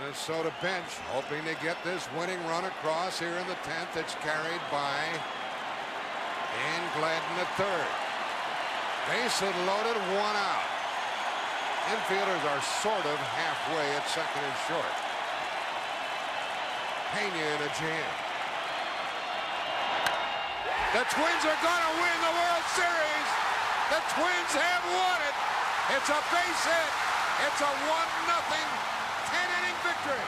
Minnesota bench hoping to get this winning run across here in the 10th. It's carried by Dan Gladden at third. Bases loaded, one out. Infielders are sort of halfway at second and short. Pena in a jam. The Twins are going to win the World Series. The Twins have won it. It's a base hit. It's a 1-0 10-inning victory.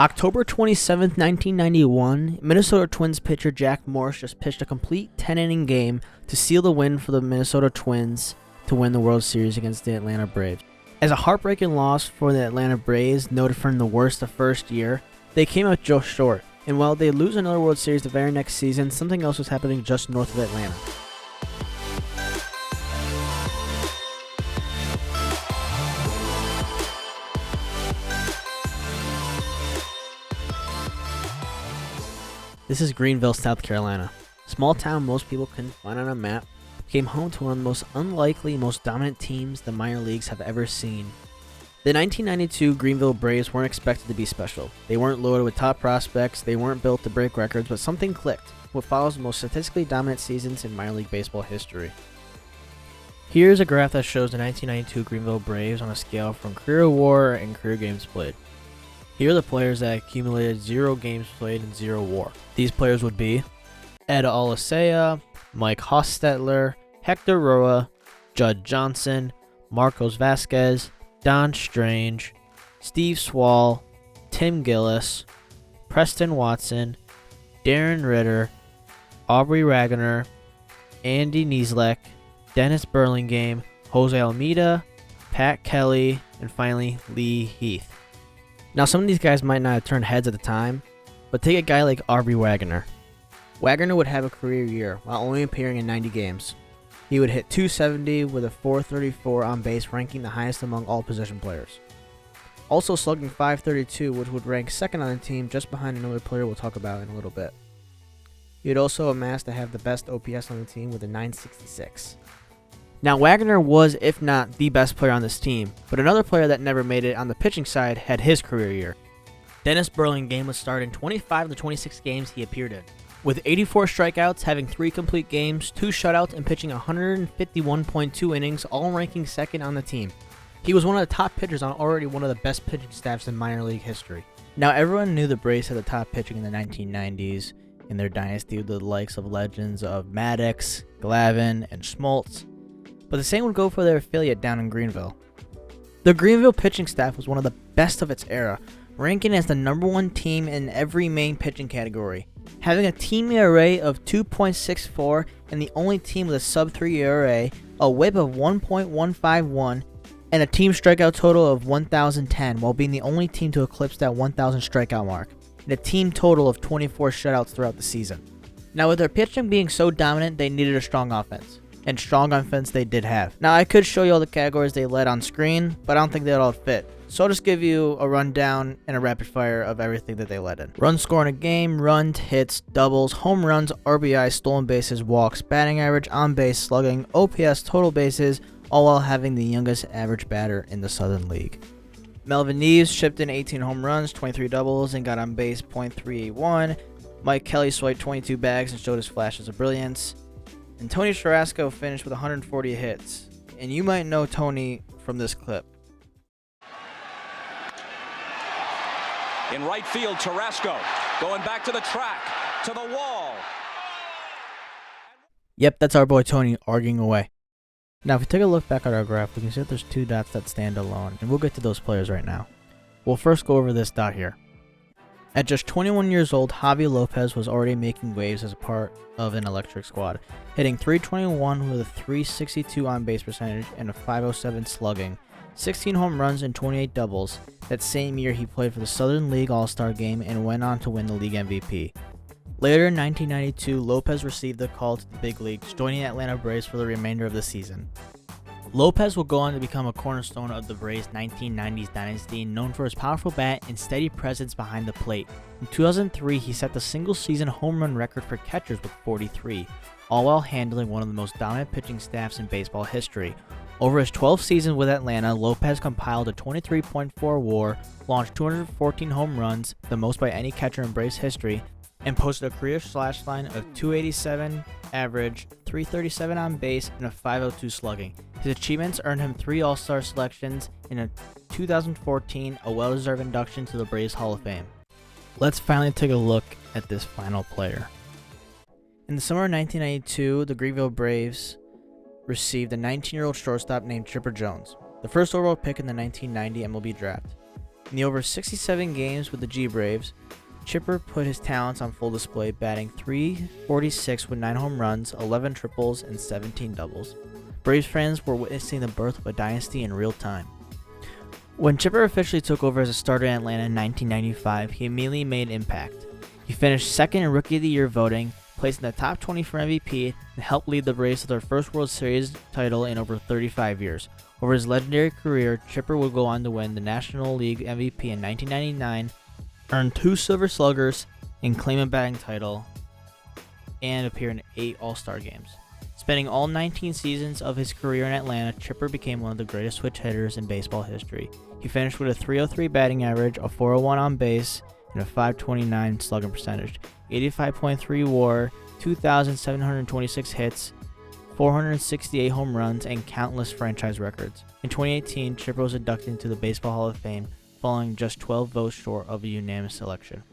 October 27th, 1991, Minnesota Twins pitcher Jack Morse just pitched a complete 10-inning game to seal the win for the Minnesota Twins to win the World Series against the Atlanta Braves. As a heartbreaking loss for the Atlanta Braves, noted from the worst the first year, they came out just short. And while they lose another World Series the very next season, something else was happening just north of Atlanta. This is Greenville, South Carolina. Small town most people couldn't find on a map, became home to one of the most unlikely, most dominant teams the minor leagues have ever seen. The 1992 Greenville Braves weren't expected to be special. They weren't loaded with top prospects, they weren't built to break records, but something clicked, what follows the most statistically dominant seasons in minor league baseball history. Here's a graph that shows the 1992 Greenville Braves on a scale from career WAR and career games played. Here are the players that accumulated 0 games played and 0 WAR. These players would be Ed Olisea, Mike Hostetler, Hector Roa, Judd Johnson, Marcos Vasquez, Don Strange, Steve Swall, Tim Gillis, Preston Watson, Darren Ritter, Aubrey Wagner, Andy Nieslek, Dennis Burlingame, Jose Almeida, Pat Kelly, and finally Lee Heath. Now some of these guys might not have turned heads at the time, but take a guy like Aubrey Wagner. Wagner would have a career year while only appearing in 90 games. He would hit .270 with a .434 on base, ranking the highest among all position players. Also slugging .532, which would rank second on the team just behind another player we'll talk about in a little bit. He would also amass to have the best OPS on the team with a .966. Now Wagner was, if not the best player on this team, but another player that never made it on the pitching side had his career year. Dennis Burlingame would start in 25 of the 26 games he appeared in, with 84 strikeouts, having 3 complete games, 2 shutouts, and pitching 151.2 innings, all ranking second on the team. He was one of the top pitchers on already one of the best pitching staffs in minor league history. Now everyone knew the Braves had the top pitching in the 1990s in their dynasty with the likes of legends of Maddox, Glavine, and Schmaltz. But the same would go for their affiliate down in Greenville. The Greenville pitching staff was one of the best of its era, ranking as the #1 team in every main pitching category, having a team ERA of 2.64 and the only team with a sub-3 ERA, a WHIP of 1.151, and a team strikeout total of 1,010, while being the only team to eclipse that 1,000 strikeout mark, and a team total of 24 shutouts throughout the season. Now with their pitching being so dominant, they needed a strong offense. And strong offense they did have. Now I could show you all the categories they led on screen, but I don't think they'd all fit. So I'll just give you a rundown and a rapid fire of everything that they led in. Run score in a game, runs, hits, doubles, home runs, RBIs, stolen bases, walks, batting average, on base, slugging, OPS, total bases, all while having the youngest average batter in the Southern League. Melvin Neves chipped in 18 home runs, 23 doubles, and got on base .381. Mike Kelly swiped 22 bags and showed his flashes of brilliance. And Tony Tarasco finished with 140 hits. And you might know Tony from this clip. In right field, Tarasco going back to the track, to the wall. Yep, that's our boy Tony arguing away. Now, if we take a look back at our graph, we can see that there's 2 dots that stand alone, and we'll get to those players right now. We'll first go over this dot here. At just 21 years old, Javi Lopez was already making waves as a part of an electric squad, hitting .321 with a .362 on-base percentage and a .507 slugging, 16 home runs and 28 doubles. That same year, he played for the Southern League All-Star Game and went on to win the league MVP. Later in 1992, Lopez received the call to the big leagues, joining the Atlanta Braves for the remainder of the season. Lopez will go on to become a cornerstone of the Braves' 1990s dynasty, known for his powerful bat and steady presence behind the plate. In 2003, he set the single-season home run record for catchers with 43, all while handling one of the most dominant pitching staffs in baseball history, Over his 12 seasons with Atlanta, Lopez compiled a 23.4 WAR, launched 214 home runs, the most by any catcher in Braves history, and posted a career slash line of 287 average, 337 on base, and a 502 slugging. His achievements earned him 3 All-Star selections and in 2014 a well-deserved induction to the Braves Hall of Fame. Let's finally take a look at this final player. In the summer of 1992, the Greenville Braves received a 19-year-old shortstop named Chipper Jones, the first overall pick in the 1990 MLB draft. In the over 67 games with the G Braves, Chipper put his talents on full display, batting .346 with 9 home runs, 11 triples, and 17 doubles. Braves fans were witnessing the birth of a dynasty in real time. When Chipper officially took over as a starter in Atlanta in 1995, he immediately made an impact. He finished second in Rookie of the Year voting, placed in the top 20 for MVP, and helped lead the Braves to their first World Series title in over 35 years. Over his legendary career, Chipper would go on to win the National League MVP in 1999, earn 2 Silver Sluggers, and claim a batting title, and appear in 8 All-Star games. Spending all 19 seasons of his career in Atlanta, Chipper became one of the greatest switch hitters in baseball history. He finished with a .303 batting average, a .401 on base, and a .529 slugging percentage, 85.3 WAR, 2,726 hits, 468 home runs, and countless franchise records. In 2018, Chipper was inducted into the Baseball Hall of Fame, falling just 12 votes short of a unanimous selection.